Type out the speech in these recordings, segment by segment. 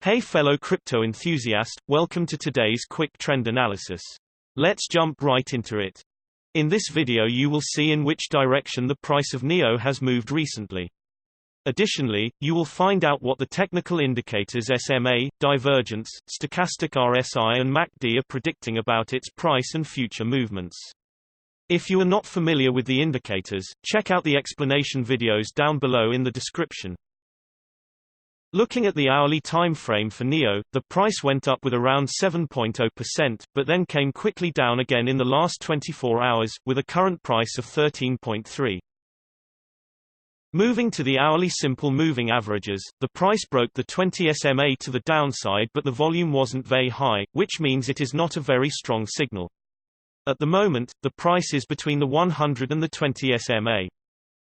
Hey fellow crypto enthusiast, welcome to today's quick trend analysis. Let's jump right into it. In this video you will see in which direction the price of NEO has moved recently. Additionally, you will find out what the technical indicators SMA, divergence, stochastic RSI and MACD are predicting about its price and future movements. If you are not familiar with the indicators, check out the explanation videos down below in the description. Looking at the hourly time frame for NEO, the price went up with around 7.0%, but then came quickly down again in the last 24 hours, with a current price of 13.3. Moving to the hourly simple moving averages, the price broke the 20 SMA to the downside, but the volume wasn't very high, which means it is not a very strong signal. At the moment, the price is between the 100 and the 20 SMA.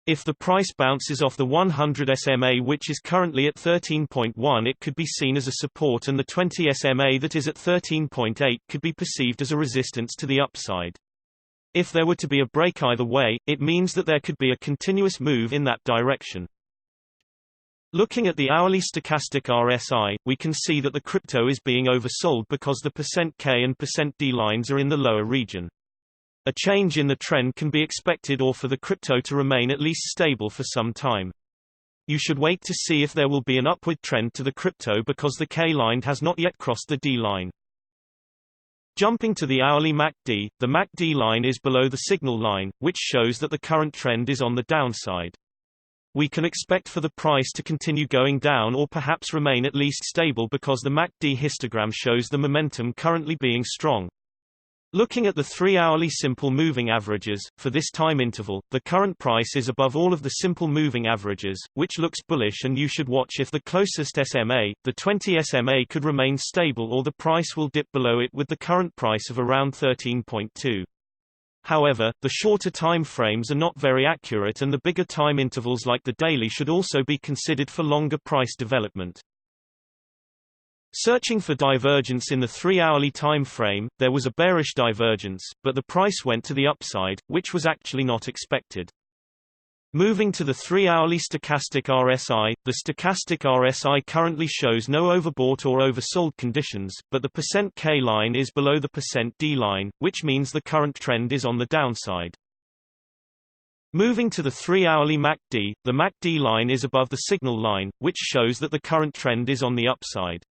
If the price bounces off the 100 SMA, which is currently at 13.1, it could be seen as a support, and the 20 SMA that is at 13.8 could be perceived as a resistance to the upside. If there were to be a break either way, it means that there could be a continuous move in that direction. Looking at the hourly stochastic RSI, we can see that the crypto is being oversold because the %K and %D lines are in the lower region. A change in the trend can be expected, or for the crypto to remain at least stable for some time. You should wait to see if there will be an upward trend to the crypto because the K line has not yet crossed the D line. Jumping to the hourly MACD, the MACD line is below the signal line, which shows that the current trend is on the downside. We can expect for the price to continue going down or perhaps remain at least stable because the MACD histogram shows the momentum currently being strong. Looking at the 3-hourly simple moving averages, for this time interval, the current price is above all of the simple moving averages, which looks bullish, and you should watch if the closest SMA, the 20 SMA, could remain stable or the price will dip below it with the current price of around 13.2. However, the shorter time frames are not very accurate, and the bigger time intervals like the daily should also be considered for longer price development. Searching for divergence in the 3-hourly time frame, there was a bearish divergence, but the price went to the upside, which was actually not expected. Moving to the 3-hourly stochastic RSI, the stochastic RSI currently shows no overbought or oversold conditions, but the %K line is below the %D line, which means the current trend is on the downside. Moving to the 3-hourly MACD, the MACD line is above the signal line, which shows that the current trend is on the upside.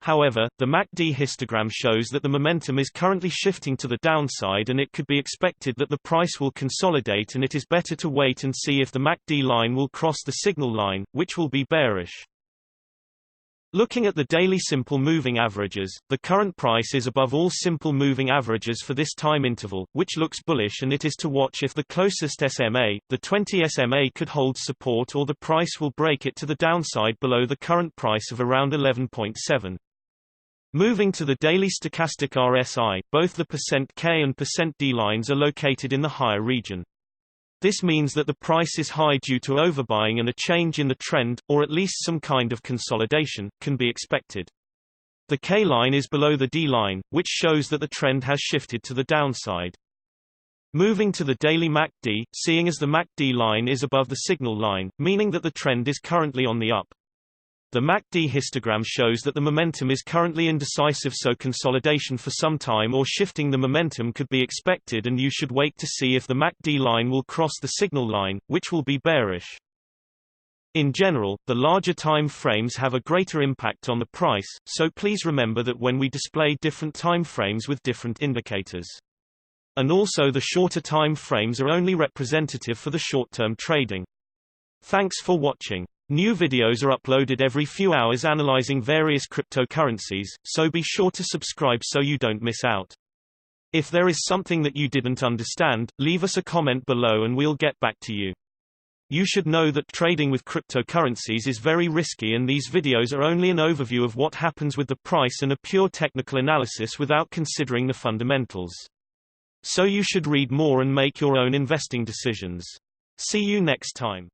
However, the MACD histogram shows that the momentum is currently shifting to the downside, and it could be expected that the price will consolidate, and it is better to wait and see if the MACD line will cross the signal line, which will be bearish. Looking at the daily simple moving averages, the current price is above all simple moving averages for this time interval, which looks bullish, and it is to watch if the closest SMA, the 20 SMA, could hold support or the price will break it to the downside below the current price of around 11.7. Moving to the daily stochastic RSI, both the %K and %D lines are located in the higher region. This means that the price is high due to overbuying, and a change in the trend, or at least some kind of consolidation, can be expected. The K line is below the D line, which shows that the trend has shifted to the downside. Moving to the daily MACD, seeing as the MACD line is above the signal line, meaning that the trend is currently on the up. The MACD histogram shows that the momentum is currently indecisive, so consolidation for some time or shifting the momentum could be expected, and you should wait to see if the MACD line will cross the signal line, which will be bearish. In general, the larger time frames have a greater impact on the price, so please remember that when we display different time frames with different indicators. And also the shorter time frames are only representative for the short-term trading. Thanks for watching. New videos are uploaded every few hours analyzing various cryptocurrencies, so be sure to subscribe so you don't miss out. If there is something that you didn't understand, leave us a comment below and we'll get back to you. You should know that trading with cryptocurrencies is very risky, and these videos are only an overview of what happens with the price and a pure technical analysis without considering the fundamentals. So you should read more and make your own investing decisions. See you next time.